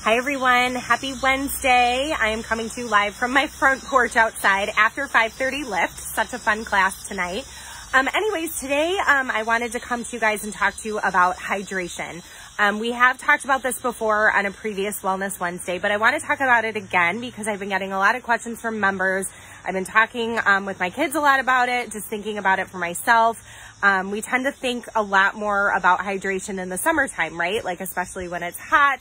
Hi everyone, happy Wednesday. I am coming to you live from my front porch outside after 5:30 lift. Such a fun class tonight. Anyways, today I wanted to come to you guys and talk to you about hydration. We have talked about this before on a previous Wellness Wednesday, but I want to talk about it again because I've been getting a lot of questions from members. I've been talking with my kids a lot about it, just thinking about it for myself. We tend to think a lot more about hydration in the summertime, right? Like especially when it's hot.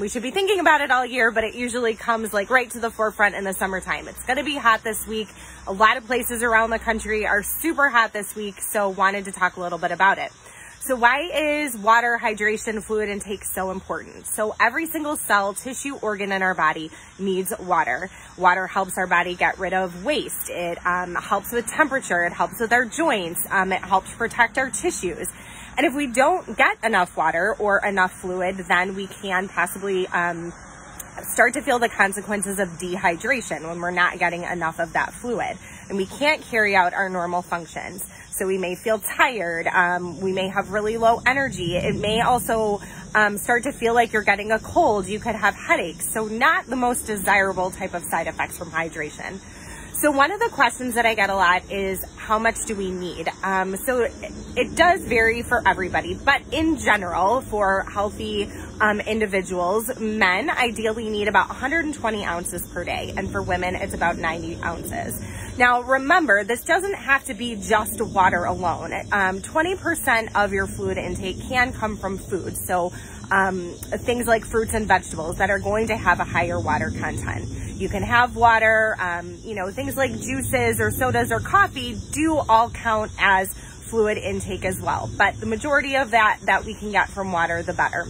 We should be thinking about it all year, but it usually comes like right to the forefront in the summertime. It's going to be hot this week. A lot of places around the country are super hot this week, so wanted to talk a little bit about it. So why is water, hydration, fluid intake so important? So every single cell, tissue, organ in our body needs water. Water helps our body get rid of waste. It helps with temperature. It helps with our joints. It helps protect our tissues. And if we don't get enough water or enough fluid, then we can possibly start to feel the consequences of dehydration when we're not getting enough of that fluid. And we can't carry out our normal functions. So we may feel tired. We may have really low energy. It may also start to feel like you're getting a cold. You could have headaches. So not the most desirable type of side effects from hydration. So one of the questions that I get a lot is how much do we need? So it does vary for everybody, but in general, for healthy individuals, men ideally need about 120 ounces per day, and for women, it's about 90 ounces. Now, remember, this doesn't have to be just water alone. 20% of your fluid intake can come from food. So things like fruits and vegetables that are going to have a higher water content. You can have water, things like juices or sodas or coffee do all count as fluid intake as well. But the majority of that we can get from water, the better.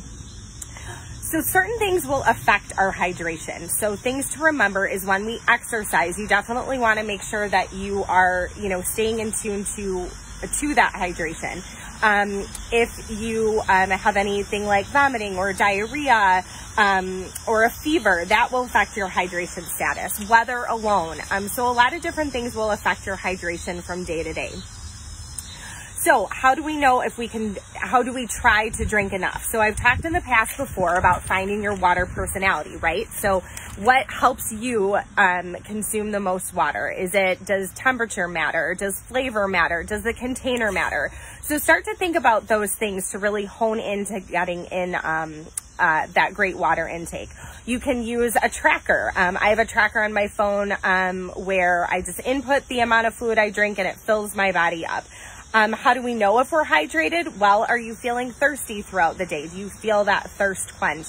So certain things will affect our hydration. So things to remember is when we exercise, you definitely want to make sure that you are, staying in tune to that hydration. If you have anything like vomiting or diarrhea or a fever, that will affect your hydration status. Weather alone. So a lot of different things will affect your hydration from day to day. So how do we know how do we try to drink enough? So I've talked in the past before about finding your water personality, right? So what helps you consume the most water? Does temperature matter? Does flavor matter? Does the container matter? So start to think about those things to really hone into getting in that great water intake. You can use a tracker. I have a tracker on my phone where I just input the amount of fluid I drink and it fills my body up. How do we know if we're hydrated? Well, are you feeling thirsty throughout the day? Do you feel that thirst quench?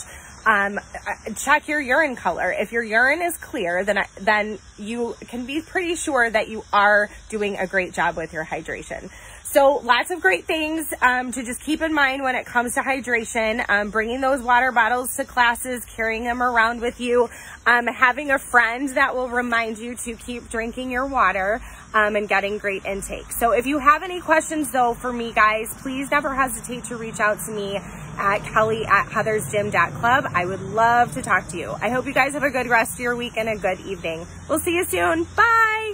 Check your urine color. If your urine is clear, then you can be pretty sure that you are doing a great job with your hydration. So lots of great things to just keep in mind when it comes to hydration. Bringing those water bottles to classes, carrying them around with you, having a friend that will remind you to keep drinking your water, and getting great intake. So if you have any questions though for me, guys, please never hesitate to reach out to me at kelly@heathersgym.club. I would love to talk to you. I hope you guys have a good rest of your week and a good evening. We'll see you soon. Bye.